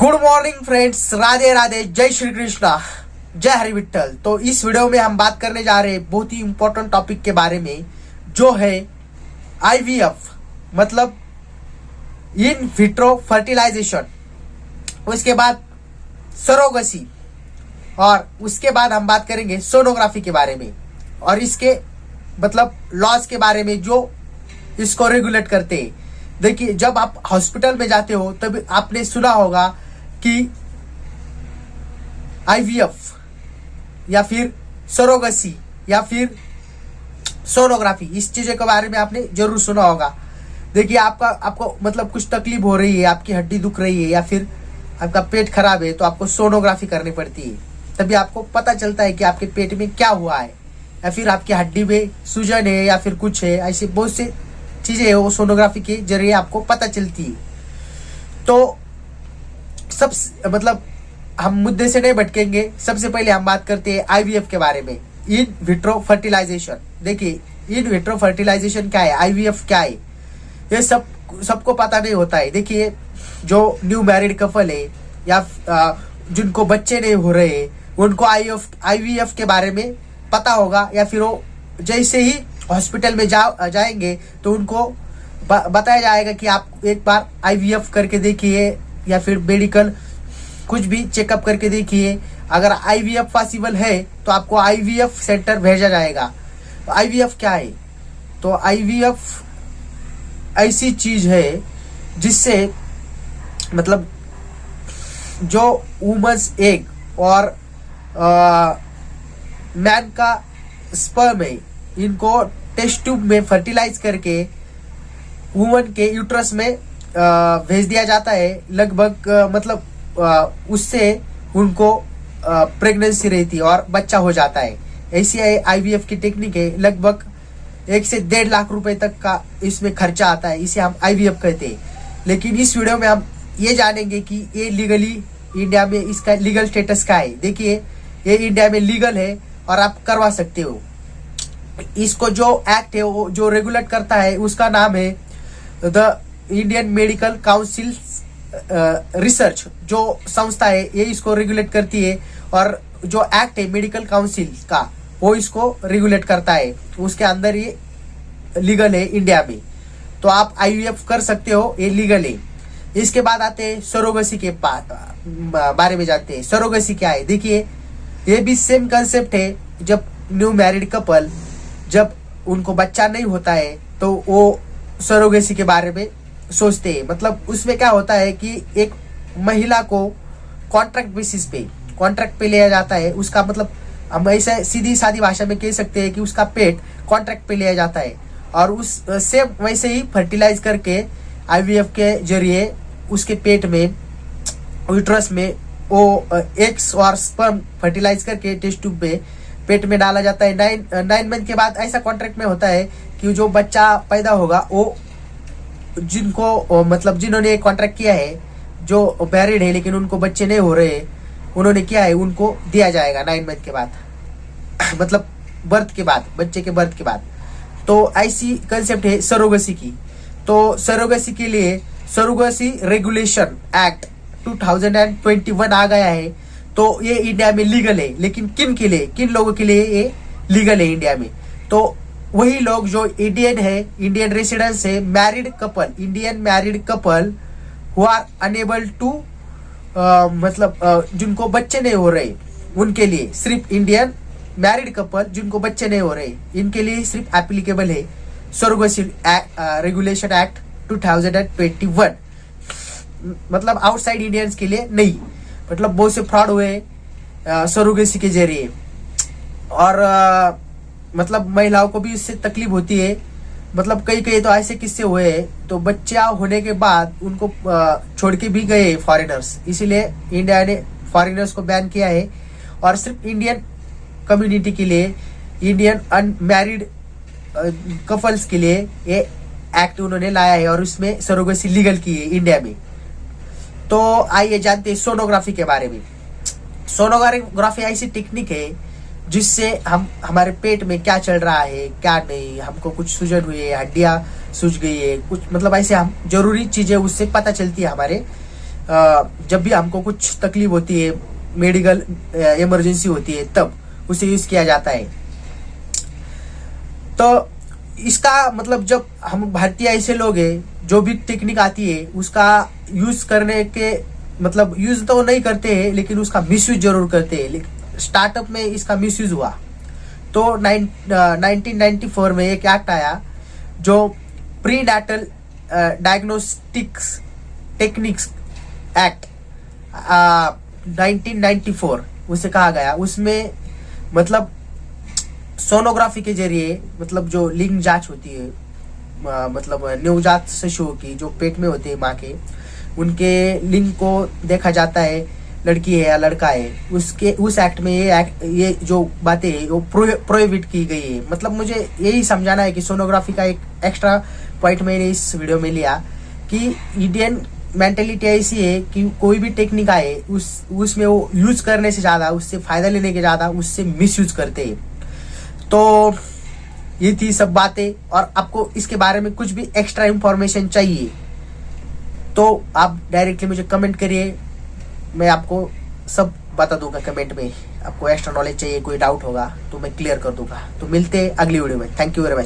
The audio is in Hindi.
Good morning friends, Radhe Radhe, जय श्री कृष्णा, जय हरि विठल। तो इस वीडियो में हम बात करने जा रहे हैं बहुत ही इंपॉर्टेंट टॉपिक के बारे में, जो है आईवीएफ मतलब इन विट्रो फर्टिलाइजेशन, उसके बाद सरोगसी, और उसके बाद हम बात करेंगे सोनोग्राफी के बारे में और इसके मतलब लॉज के बारे में जो इसको रेगुलेट करते हैं। देखिए, जब आप हॉस्पिटल में जाते हो तब आपने सुना होगा कि आईवीएफ या फिर सरोगसी या फिर सोनोग्राफी, इस चीजों के बारे में आपने जरूर सुना होगा। देखिए, आपको मतलब कुछ तकलीफ हो रही है, आपकी हड्डी दुख रही है या फिर आपका पेट खराब है, तो आपको सोनोग्राफी करनी पड़ती है। तभी आपको पता चलता है कि आपके पेट में क्या हुआ है, या फिर आपकी हड्डी में सूजन है या फिर कुछ है। ऐसी बहुत सी चीजें वो सोनोग्राफी के जरिए आपको पता चलती है। तो सब मतलब हम मुद्दे से नहीं भटकेंगे। सबसे पहले हम बात करते हैं आईवीएफ के बारे में, इन विट्रो फर्टिलाइजेशन। देखिए, इन विट्रो फर्टिलाइजेशन क्या है, आईवीएफ क्या है, ये सबको पता नहीं होता है। देखिए, जो न्यू मैरिड कपल है या जिनको बच्चे नहीं हो रहे, उनको आईवीएफ के बारे में पता होगा, या फिर वो जैसे ही हॉस्पिटल में जाएंगे तो उनको बताया जाएगा कि आप एक बार आईवीएफ करके देखिए, या फिर मेडिकल कुछ भी चेकअप करके देखिए। अगर आईवीएफ पॉसिबल है तो आपको आईवीएफ सेंटर भेजा जाएगा। आईवीएफ क्या है? तो आईवीएफ ऐसी चीज है जिससे मतलब जो वुमन्स एग और मैन का स्पर्म है, इनको टेस्ट ट्यूब में फर्टिलाइज करके वुमन के यूट्रस में भेज दिया जाता है। लगभग मतलब उससे उनको प्रेगनेंसी रहती है और बच्चा हो जाता है। ऐसी आईवीएफ की टेक्निक है। लगभग 1 से 1.5 लाख रुपए तक का इसमें खर्चा आता है। इसे हम आईवीएफ कहते हैं। लेकिन इस वीडियो में हम ये जानेंगे कि ये लीगली इंडिया में इसका लीगल स्टेटस क्या है। देखिए, ये इंडिया में लीगल है और आप करवा सकते हो। इसको जो एक्ट है वो जो रेगुलेट करता है उसका नाम है the Indian medical council research. जो संस्था है ये इसको रेगुलेट करती है, और जो एक्ट है मेडिकल काउंसिल का वो इसको रेगुलेट करता है। उसके अंदर ये लीगल है इंडिया में, तो आप आईवीएफ कर सकते हो, ये लीगल है। इसके बाद आते हैं सरोगसी के बारे में जानते हैं। सरोगसी क्या है? देखिए, ये भी सेम कंसेप्ट है। जब न्यू मैरिड कपल जब उनको बच्चा नहीं होता है तो वो सरोगेसी के बारे में सोचते हैं। मतलब उसमें क्या होता है कि एक महिला को कॉन्ट्रैक्ट बेसिस पे लिया जाता है। उसका मतलब हम ऐसे सीधी सादी भाषा में कह सकते हैं कि उसका पेट कॉन्ट्रैक्ट पे लिया जाता है, और उस से वैसे ही फर्टिलाइज करके आईवीएफ के जरिए उसके पेट में यूट्रस में वो एग्स और स्पर्म फर्टिलाइज करके टेस्ट ट्यूब में पेट में डाला जाता है। 9 मंथ के बाद ऐसा कॉन्ट्रैक्ट में होता है कि जो बच्चा पैदा होगा वो जिनको मतलब जिन्होंने कॉन्ट्रैक्ट किया है, जो मैरिड है लेकिन उनको बच्चे नहीं हो रहे, उन्होंने किया है, उनको दिया जाएगा 9 मंथ के बाद मतलब बर्थ के बाद, बच्चे के बर्थ के बाद। तो ऐसी कंसेप्ट है सरोगसी की। तो सरोगसी के लिए सरोगसी रेगुलेशन एक्ट 2021 आ गया है। तो ये इंडिया में लीगल है। लेकिन किन लोगों के लिए ये लीगल है इंडिया में? तो वही लोग जो इंडियन है, इंडियन रेसिडेंस है, married couple, Indian married couple who are unable to मतलब जिनको बच्चे नहीं हो रहे, उनके लिए सिर्फ इंडियन मैरिड कपल जिनको बच्चे नहीं हो रहे, इनके लिए सिर्फ एप्लीकेबल है सरोगसी रेगुलेशन एक्ट 2021। मतलब आउटसाइड इंडियंस के लिए नहीं। मतलब बहुत से फ्रॉड हुए सरोगेसी के जरिए, और मतलब महिलाओं को भी इससे तकलीफ होती है। मतलब कई तो ऐसे किस्से हुए हैं, तो बच्चा होने के बाद उनको छोड़ के भी गए फॉरेनर्स। इसीलिए इंडिया ने फॉरेनर्स को बैन किया है, और सिर्फ इंडियन कम्युनिटी के लिए, इंडियन अनमैरिड कपल्स के लिए ये एक्ट उन्होंने लाया है, और उसमें सरोगेसी लीगल की है इंडिया में। तो आइए जानते हैं सोनोग्राफी के बारे में। सोनोग्राफी ऐसी टेक्निक है जिससे हम हमारे पेट में क्या चल रहा है क्या नहीं, हमको कुछ सूजन हुई है, हड्डियां सूज गई है, कुछ मतलब ऐसे हम जरूरी चीजें उससे पता चलती है हमारे जब भी हमको कुछ तकलीफ होती है, मेडिकल इमरजेंसी होती है, तब उसे यूज किया जाता है। तो इसका मतलब जब हम भारतीय ऐसे लोग हैं जो भी टेक्निक आती है उसका यूज करने के मतलब यूज तो नहीं करते हैं लेकिन उसका मिसयूज जरूर करते हैं। स्टार्टअप में इसका मिसयूज हुआ तो 1994 में एक एक्ट आया जो pre natal diagnostics techniques act 1994 उसे कहा गया। उसमें मतलब सोनोग्राफी के जरिए मतलब जो लिंग जांच होती है, मतलब नवजात शिशुओं की जो पेट में होते हैं माँ के, उनके लिंग को देखा जाता है लड़की है या लड़का है। उस एक्ट में ये जो बातें है वो प्रोहिबिट की गई है। मतलब मुझे यही समझाना है कि सोनोग्राफी का एक एक्स्ट्रा पॉइंट मैंने इस वीडियो में लिया कि इंडियन मेंटेलिटी ऐसी है कि कोई भी टेक्निक आए उसमें वो यूज करने से ज्यादा, उससे फायदा लेने के ज्यादा उससे मिस यूज करते हैं। तो ये थी सब बातें, और आपको इसके बारे में कुछ भी एक्स्ट्रा इंफॉर्मेशन चाहिए तो आप डायरेक्टली मुझे कमेंट करिए, मैं आपको सब बता दूंगा कमेंट में। आपको एक्स्ट्रा नॉलेज चाहिए, कोई डाउट होगा तो मैं क्लियर कर दूंगा। तो मिलते हैं अगली वीडियो में। Thank you very much.